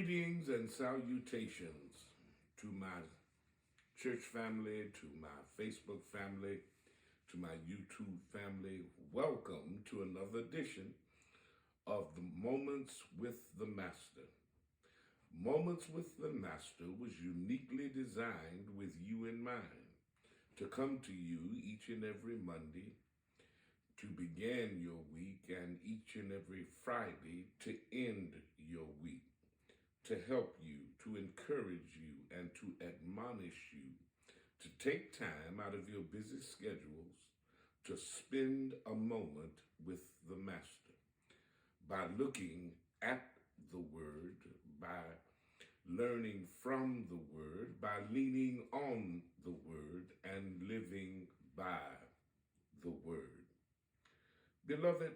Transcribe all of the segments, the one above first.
Greetings and salutations to my church family, to my Facebook family, to my YouTube family. Welcome to another edition of the Moments with the Master. Moments with the Master was uniquely designed with you in mind to come to you each and every Monday to begin your week and each and every Friday to end your week, to help you, to encourage you, and to admonish you to take time out of your busy schedules to spend a moment with the Master by looking at the Word, by learning from the Word, by leaning on the Word, and living by the Word. Beloved,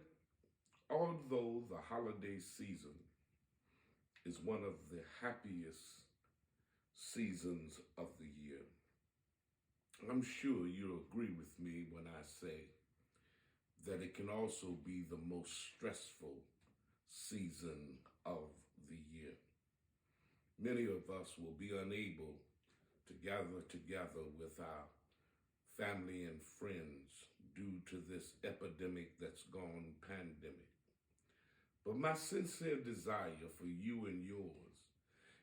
although the holiday season is one of the happiest seasons of the year, I'm sure you'll agree with me when I say that it can also be the most stressful season of the year. Many of us will be unable to gather together with our family and friends due to this epidemic that's gone pandemic. But my sincere desire for you and yours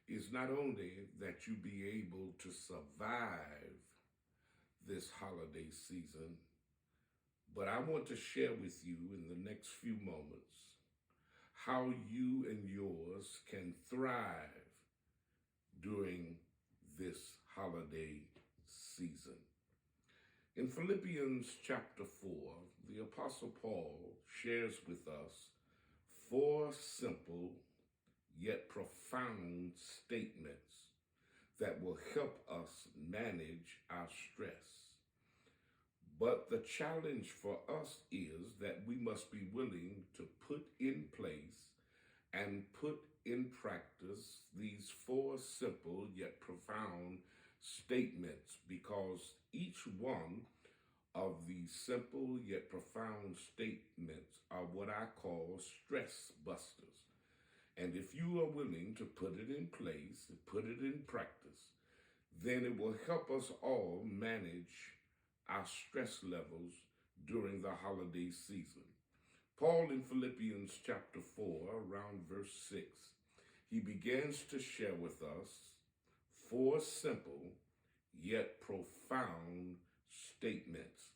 is not only that you be able to survive this holiday season, but I want to share with you in the next few moments how you and yours can thrive during this holiday season. In Philippians chapter 4, the Apostle Paul shares with us four simple yet profound statements that will help us manage our stress. But the challenge for us is that we must be willing to put in place and put in practice these four simple yet profound statements, because each one of these simple yet profound statements are what I call stress busters. And if you are willing to put it in place, put it in practice, then it will help us all manage our stress levels during the holiday season. Paul in Philippians chapter 4, around verse 6, he begins to share with us four simple yet profound statements.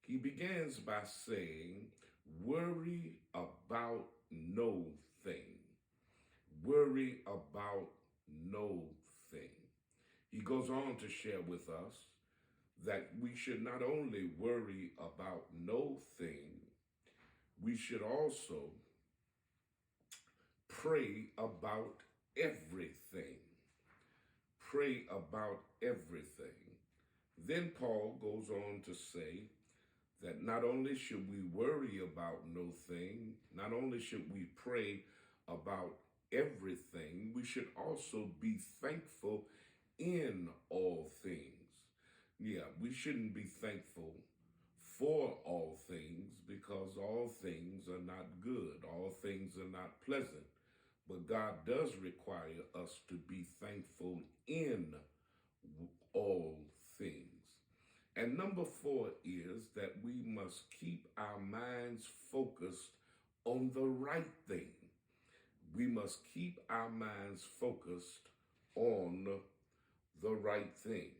He begins by saying, worry about no thing. Worry about no thing. He goes on to share with us that we should not only worry about no thing, we should also pray about everything. Pray about everything. Then Paul goes on to say that not only should we worry about no thing, not only should we pray about everything, we should also be thankful in all things. Yeah, we shouldn't be thankful for all things, because all things are not good. All things are not pleasant. But God does require us to be thankful in all things. And number 4 is that we must keep our minds focused on the right thing. We must keep our minds focused on the right thing.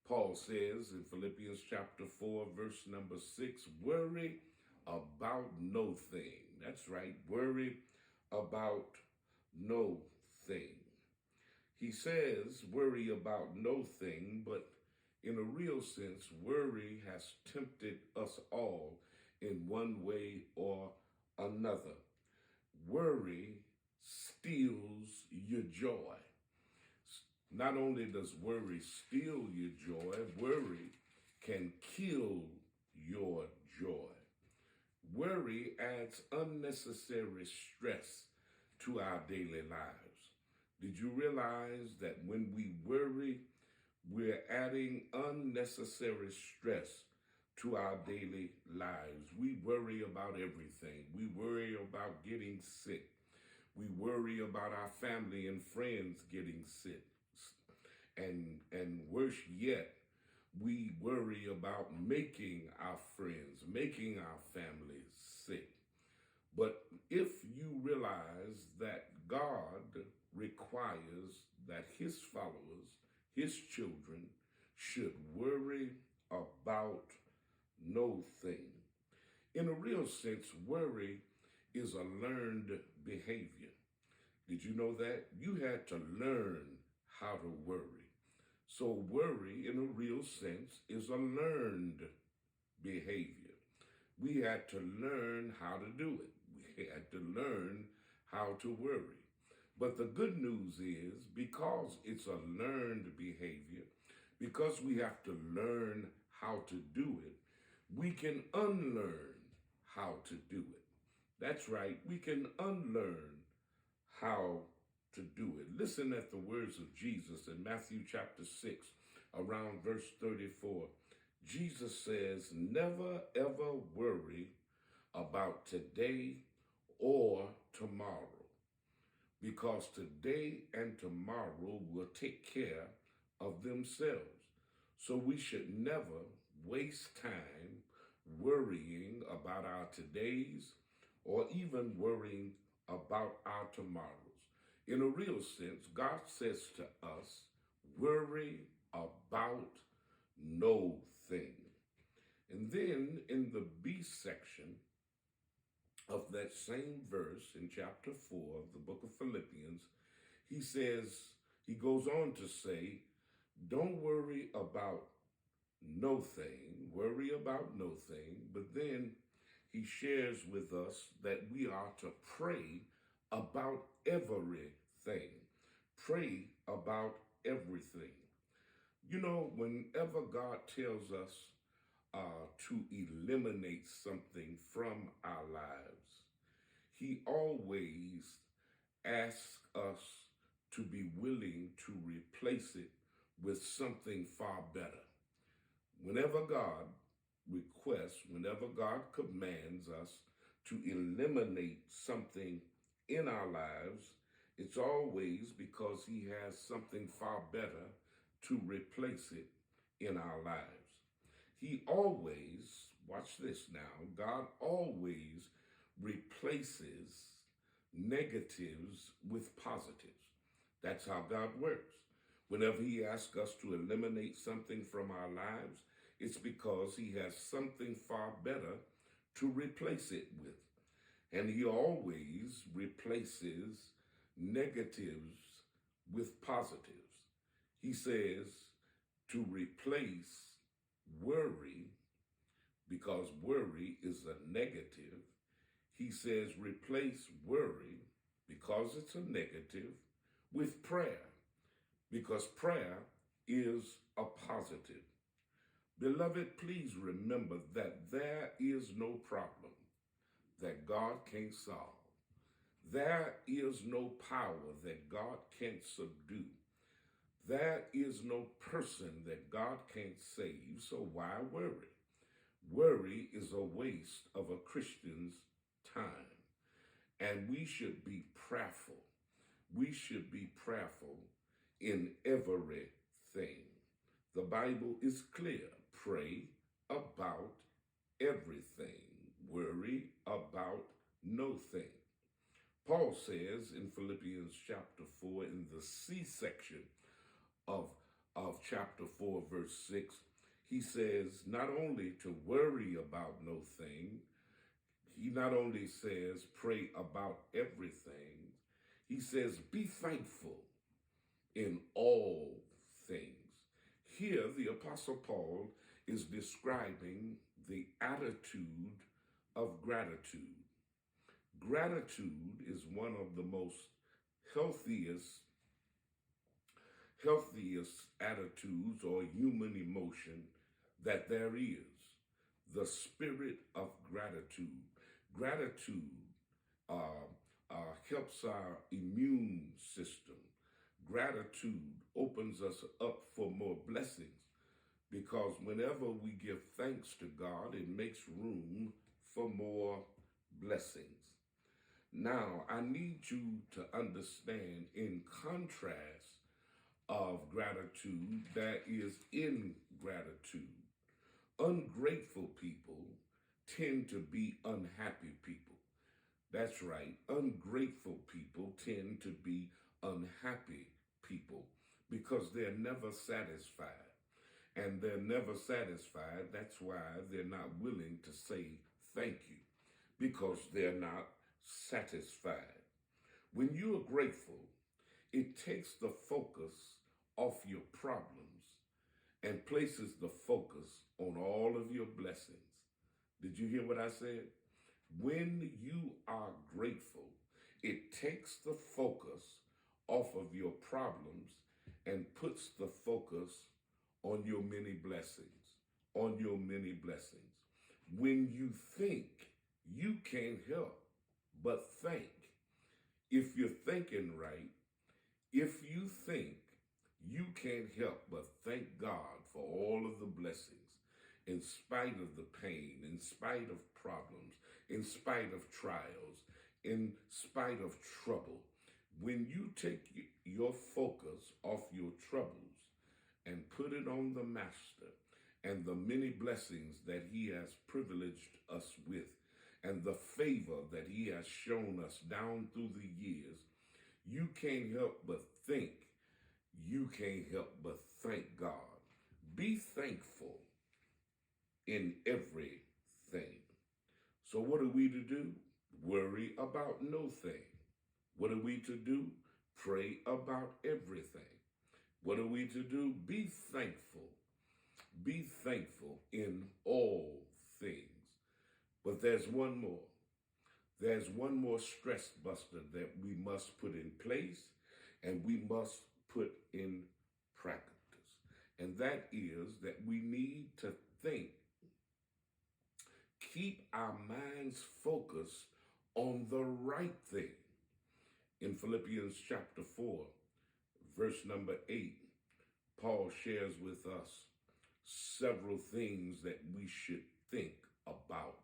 Paul says in Philippians chapter 4, verse number 6, worry about no thing. That's right, worry about no thing. He says worry about no thing, but in a real sense, worry has tempted us all in one way or another. Worry steals your joy. Not only does worry steal your joy, worry can kill your joy. Worry adds unnecessary stress to our daily lives. Did you realize that when we worry, we're adding unnecessary stress to our daily lives? We worry about everything. We worry about getting sick. We worry about our family and friends getting sick. And worse yet, we worry about making our friends, making our families sick. But if you realize that God requires that his followers, his children, should worry about no thing. In a real sense, worry is a learned behavior. Did you know that? You had to learn how to worry. So worry, in a real sense, is a learned behavior. We had to learn how to do it. We had to learn how to worry. But the good news is, because it's a learned behavior, because we have to learn how to do it, we can unlearn how to do it. That's right, we can unlearn how to do it. Listen at the words of Jesus in Matthew chapter 6, around verse 34. Jesus says, never ever worry about today or tomorrow, because today and tomorrow will take care of themselves. So we should never waste time worrying about our todays or even worrying about our tomorrows. In a real sense, God says to us, worry about no thing. And then in the B section of that same verse in chapter 4 of the book of Philippians, he goes on to say, don't worry about no thing, worry about no thing, but then he shares with us that we are to pray about everything. Pray about everything. You know, whenever God tells us to eliminate something from our lives, he always asks us to be willing to replace it with something far better. Whenever God requests, whenever God commands us to eliminate something in our lives, it's always because he has something far better to replace it in our lives. He always, watch this now, God always replaces negatives with positives. That's how God works. Whenever he asks us to eliminate something from our lives, it's because he has something far better to replace it with. And he always replaces negatives with positives. He says to replace worry, because worry is a negative. He says replace worry, because it's a negative, with prayer, because prayer is a positive. Beloved, please remember that there is no problem that God can't solve. There is no power that God can't subdue. There is no person that God can't save, so why worry? Worry is a waste of a Christian's time, and we should be prayerful. We should be prayerful in everything. The Bible is clear. Pray about everything. Worry about no thing. Paul says in Philippians chapter 4, in the C section of chapter 4, verse 6, he says not only to worry about no thing, he not only says pray about everything, he says be thankful in all things. Here, the Apostle Paul is describing the attitude of gratitude. Gratitude is one of the most healthiest attitudes or human emotion that there is. The spirit of gratitude. Gratitude helps our immune system. Gratitude opens us up for more blessings, because whenever we give thanks to God, it makes room for more blessings. Now, I need you to understand, in contrast of gratitude, there is ingratitude. Ungrateful people tend to be unhappy people. That's right. Ungrateful people tend to be unhappy people because they're never satisfied. And they're never satisfied. That's why they're not willing to say thank you because they're not satisfied. When you are grateful, it takes the focus off your problems and places the focus on all of your blessings. Did you hear what I said? When you are grateful, it takes the focus off of your problems and puts the focus on your many blessings, on your many blessings. When you think, you can't help but think. If you're thinking right, if you think, you can't help but thank God for all of the blessings, in spite of the pain, in spite of problems, in spite of trials, in spite of trouble. When you take your focus off your troubles and put it on the Master and the many blessings that he has privileged us with, and the favor that he has shown us down through the years, you can't help but think, you can't help but thank God. Be thankful in everything. So what are we to do? Worry about no thing. What are we to do? Pray about everything. What are we to do? Be thankful. Be thankful in all things. But there's one more. There's one more stress buster that we must put in place and we must put in practice. And that is that we need to think. Keep our minds focused on the right thing. In Philippians chapter 4, verse number 8, Paul shares with us several things that we should think about.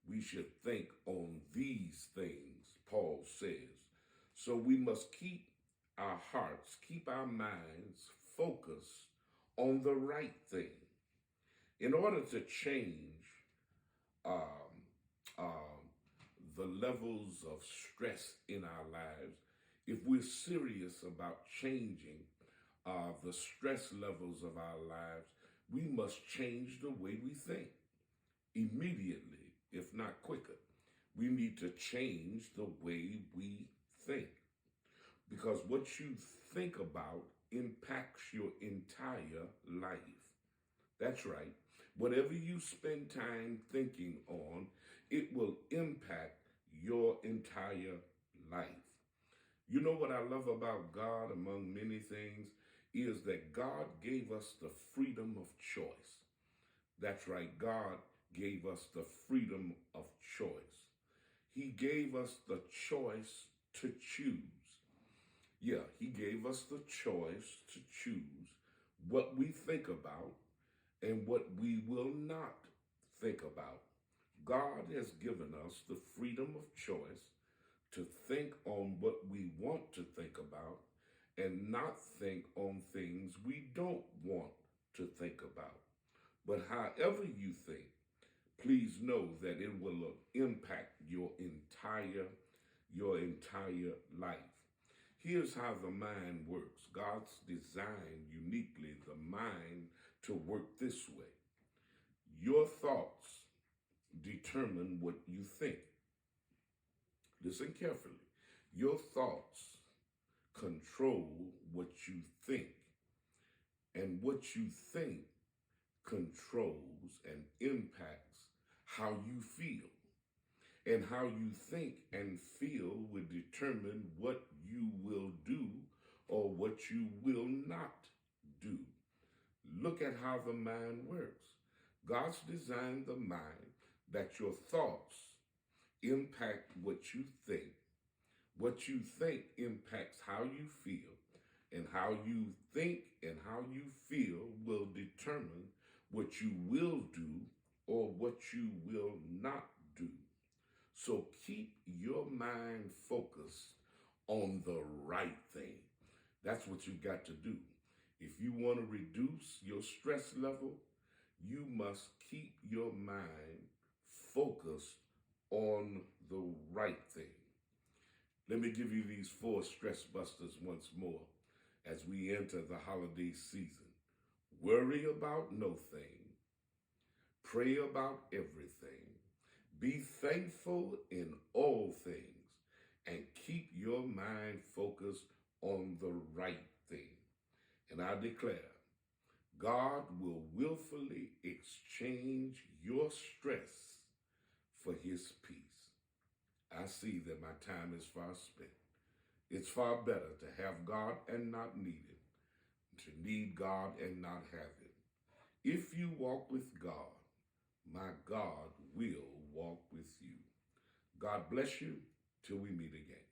We should think on these things, Paul says. So we must keep our hearts, keep our minds focused on the right thing. In order to change the levels of stress in our lives, if we're serious about changing the stress levels of our lives, we must change the way we think immediately, if not quicker. We need to change the way we think, because what you think about impacts your entire life. That's right. Whatever you spend time thinking on, it will impact your entire life. You know what I love about God, among many things, is that God gave us the freedom of choice. That's right. God gave us the freedom of choice. He gave us the choice to choose. Yeah, he gave us the choice to choose what we think about and what we will not think about. God has given us the freedom of choice to think on what we want to think about and not think on things we don't want to think about. But however you think, please know that it will impact your entire life. Here's how the mind works. God's designed uniquely the mind to work this way. Your thoughts determine what you think. Listen carefully. Your thoughts control what you think, and what you think controls and impacts how you feel. And how you think and feel will determine what you will do or what you will not do. Look at how the mind works. God's designed the mind that your thoughts impact what you think. What you think impacts how you feel, and how you think and how you feel will determine what you will do or what you will not do. So keep your mind focused on the right thing. That's what you got to do. If you want to reduce your stress level, you must keep your mind focused on the right thing. Let me give you these 4 stress busters once more as we enter the holiday season. Worry about no thing. Pray about everything. Be thankful in all things, and keep your mind focused on the right thing. And I declare, God will willfully exchange your stress for his peace. I see that my time is far spent. It's far better to have God and not need him, to need God and not have him. If you walk with God, my God will walk with you. God bless you till we meet again.